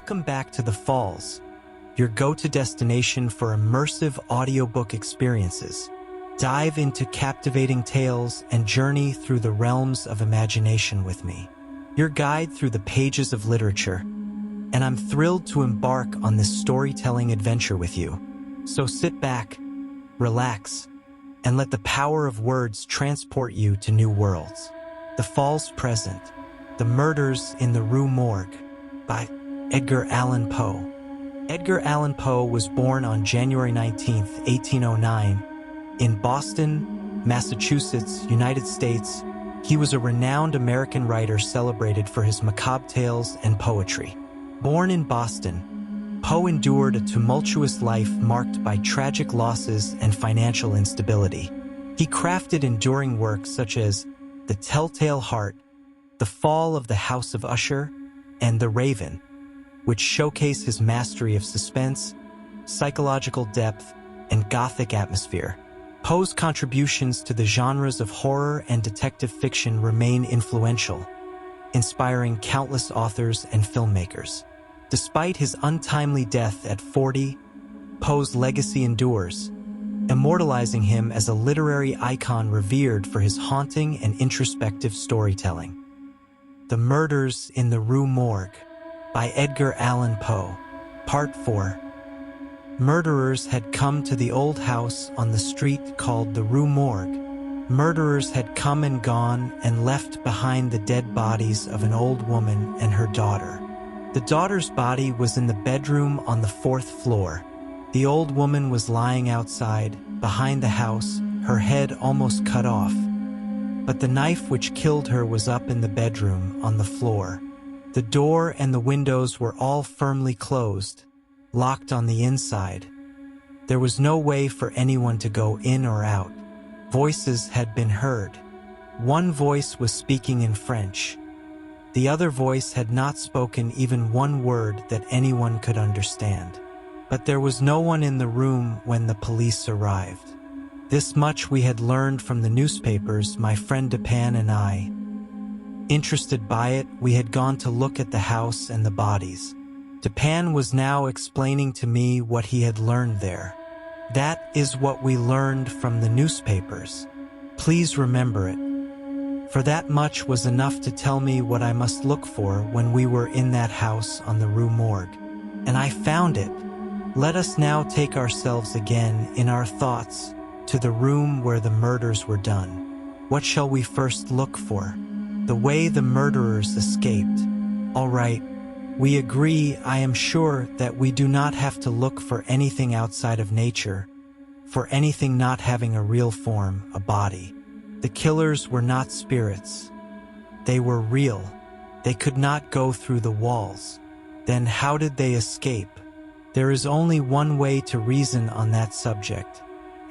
Welcome back to The Falls, your go-to destination for immersive audiobook experiences. Dive into captivating tales and journey through the realms of imagination with me, your guide through the pages of literature. And I'm thrilled to embark on this storytelling adventure with you. So sit back, relax, and let the power of words transport you to new worlds. The Falls Present, The Murders in the Rue Morgue, by Edgar Allan Poe. Edgar Allan Poe was born on January 19, 1809, in Boston, Massachusetts, United States. He was a renowned American writer celebrated for his macabre tales and poetry. Born in Boston, Poe endured a tumultuous life marked by tragic losses and financial instability. He crafted enduring works such as The Telltale Heart, The Fall of the House of Usher, and The Raven, which showcase his mastery of suspense, psychological depth, and Gothic atmosphere. Poe's contributions to the genres of horror and detective fiction remain influential, inspiring countless authors and filmmakers. Despite his untimely death at 40, Poe's legacy endures, immortalizing him as a literary icon revered for his haunting and introspective storytelling. The Murders in the Rue Morgue, by Edgar Allan Poe. Part 4. Murderers had come to the old house on the street called the Rue Morgue. Murderers had come and gone and left behind the dead bodies of an old woman and her daughter. The daughter's body was in the bedroom on the 4th floor. The old woman was lying outside, behind the house, her head almost cut off. But the knife which killed her was up in the bedroom on the floor. The door and the windows were all firmly closed, locked on the inside. There was no way for anyone to go in or out. Voices had been heard. One voice was speaking in French. The other voice had not spoken even one word that anyone could understand. But there was no one in the room when the police arrived. This much we had learned from the newspapers, my friend Dupin and I. Interested by it, we had gone to look at the house and the bodies. Dupin was now explaining to me what he had learned there. That is what we learned from the newspapers. Please remember it. For that much was enough to tell me what I must look for when we were in that house on the Rue Morgue. And I found it. Let us now take ourselves again in our thoughts to the room where the murders were done. What shall we first look for? The way the murderers escaped. All right, we agree, I am sure, that we do not have to look for anything outside of nature, for anything not having a real form, a body. The killers were not spirits. They were real. They could not go through the walls. Then how did they escape? There is only one way to reason on that subject,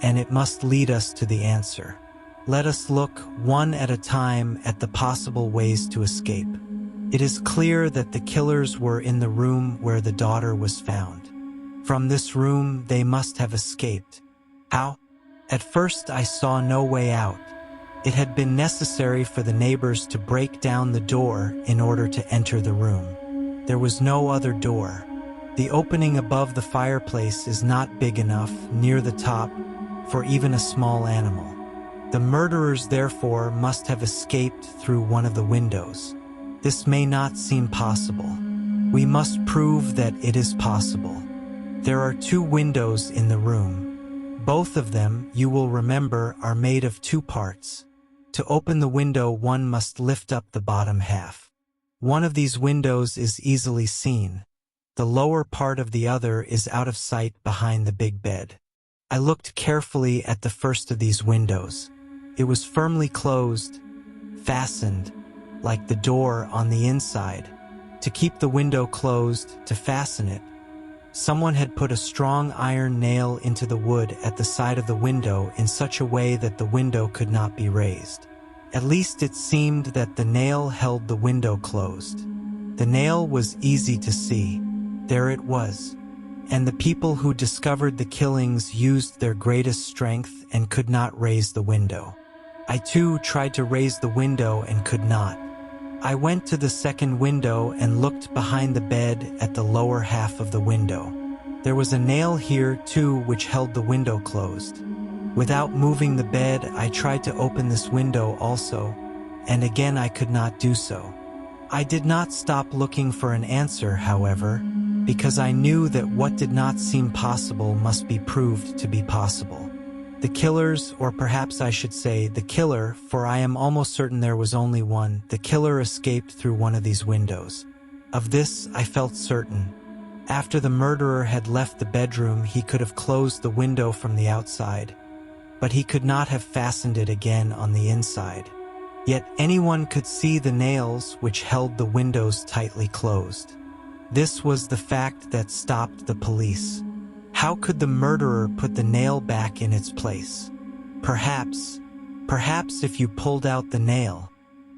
and it must lead us to the answer. Let us look one at a time at the possible ways to escape. It is clear that the killers were in the room where the daughter was found. From this room they must have escaped. How? At first I saw no way out. It had been necessary for the neighbors to break down the door in order to enter the room. There was no other door. The opening above the fireplace is not big enough, near the top, for even a small animal. The murderers, therefore, must have escaped through one of the windows. This may not seem possible. We must prove that it is possible. There are 2 windows in the room. Both of them, you will remember, are made of 2 parts. To open the window, one must lift up the bottom half. One of these windows is easily seen. The lower part of the other is out of sight behind the big bed. I looked carefully at the first of these windows. It was firmly closed, fastened, like the door on the inside. To keep the window closed, to fasten it, someone had put a strong iron nail into the wood at the side of the window in such a way that the window could not be raised. At least it seemed that the nail held the window closed. The nail was easy to see. There it was. And the people who discovered the killings used their greatest strength and could not raise the window. I too tried to raise the window and could not. I went to the second window and looked behind the bed at the lower half of the window. There was a nail here too which held the window closed. Without moving the bed, I tried to open this window also, and again I could not do so. I did not stop looking for an answer, however, because I knew that what did not seem possible must be proved to be possible. The killers, or perhaps I should say the killer, for I am almost certain there was only one, the killer escaped through one of these windows. Of this I felt certain. After the murderer had left the bedroom, he could have closed the window from the outside, but he could not have fastened it again on the inside. Yet anyone could see the nails which held the windows tightly closed. This was the fact that stopped the police. How could the murderer put the nail back in its place? Perhaps if you pulled out the nail.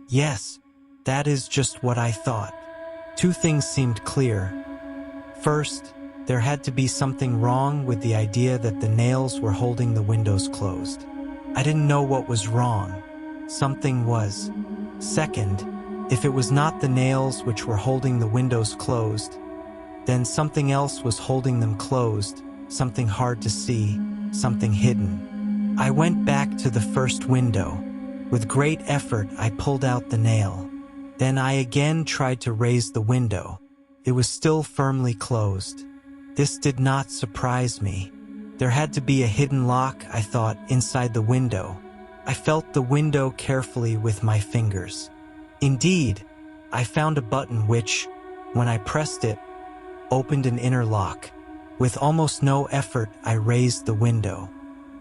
Yes, that is just what I thought. Two things seemed clear. First, there had to be something wrong with the idea that the nails were holding the windows closed. I didn't know what was wrong. Something was. Second, if it was not the nails which were holding the windows closed, then something else was holding them closed, something hard to see, something hidden. I went back to the first window. With great effort, I pulled out the nail. Then I again tried to raise the window. It was still firmly closed. This did not surprise me. There had to be a hidden lock, I thought, inside the window. I felt the window carefully with my fingers. Indeed, I found a button which, when I pressed it, opened an inner lock. With almost no effort, I raised the window.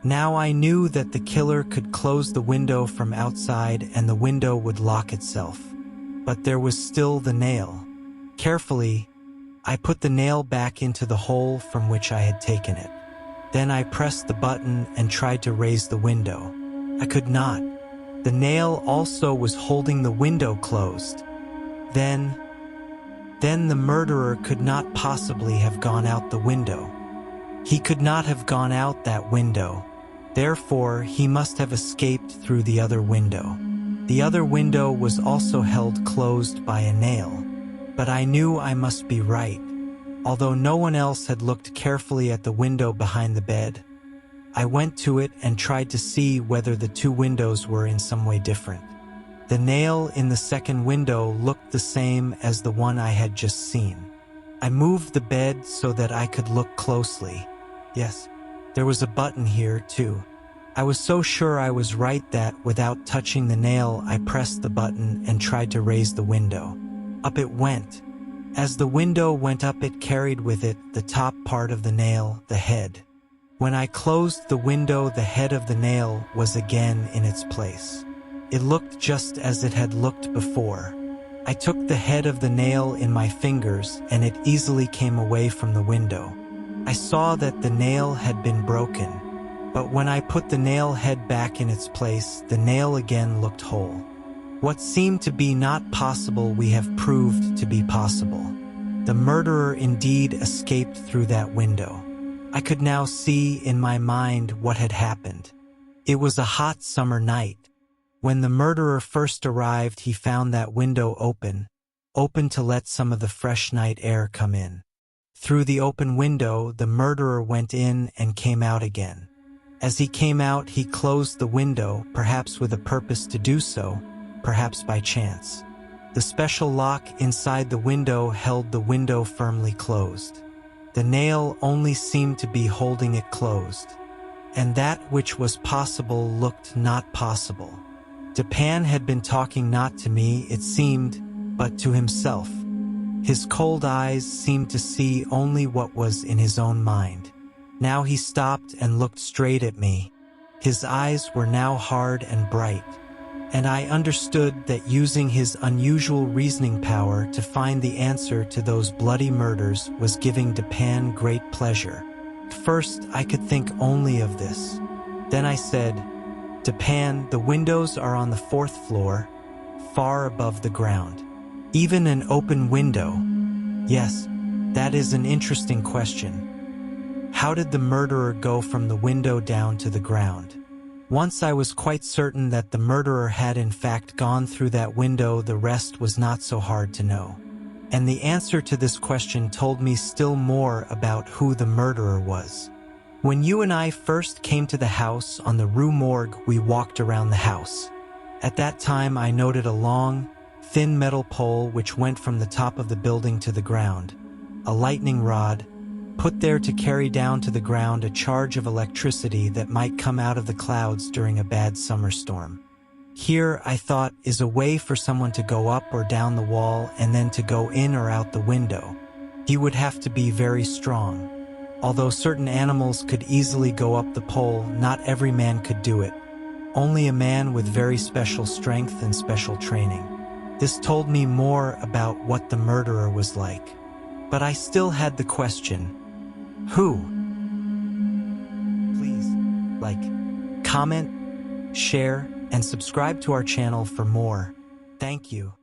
Now I knew that the killer could close the window from outside and the window would lock itself. But there was still the nail. Carefully, I put the nail back into the hole from which I had taken it. Then I pressed the button and tried to raise the window. I could not. The nail also was holding the window closed. Then the murderer could not possibly have gone out the window. He could not have gone out that window. Therefore, he must have escaped through the other window. The other window was also held closed by a nail. But I knew I must be right. Although no one else had looked carefully at the window behind the bed, I went to it and tried to see whether the two windows were in some way different. The nail in the second window looked the same as the one I had just seen. I moved the bed so that I could look closely. Yes, there was a button here too. I was so sure I was right that, without touching the nail, I pressed the button and tried to raise the window. Up it went. As the window went up, it carried with it the top part of the nail, the head. When I closed the window, the head of the nail was again in its place. It looked just as it had looked before. I took the head of the nail in my fingers and it easily came away from the window. I saw that the nail had been broken, but when I put the nail head back in its place, the nail again looked whole. What seemed to be not possible we have proved to be possible. The murderer indeed escaped through that window. I could now see in my mind what had happened. It was a hot summer night. When the murderer first arrived, he found that window open to let some of the fresh night air come in. Through the open window, the murderer went in and came out again. As he came out, he closed the window, perhaps with a purpose to do so, perhaps by chance. The special lock inside the window held the window firmly closed. The nail only seemed to be holding it closed, and that which was possible looked not possible. Dupin had been talking not to me, it seemed, but to himself. His cold eyes seemed to see only what was in his own mind. Now he stopped and looked straight at me. His eyes were now hard and bright, and I understood that using his unusual reasoning power to find the answer to those bloody murders was giving Dupin great pleasure. At first, I could think only of this. Then I said, "Dupin, the windows are on the 4th floor, far above the ground. Even an open window." "Yes, that is an interesting question. How did the murderer go from the window down to the ground?" Once I was quite certain that the murderer had in fact gone through that window, the rest was not so hard to know. And the answer to this question told me still more about who the murderer was. When you and I first came to the house on the Rue Morgue, we walked around the house. At that time, I noted a long, thin metal pole which went from the top of the building to the ground, a lightning rod, put there to carry down to the ground a charge of electricity that might come out of the clouds during a bad summer storm. Here, I thought, is a way for someone to go up or down the wall and then to go in or out the window. He would have to be very strong. Although certain animals could easily go up the pole, not every man could do it. Only a man with very special strength and special training. This told me more about what the murderer was like. But I still had the question, who? Please, like, comment, share, and subscribe to our channel for more. Thank you.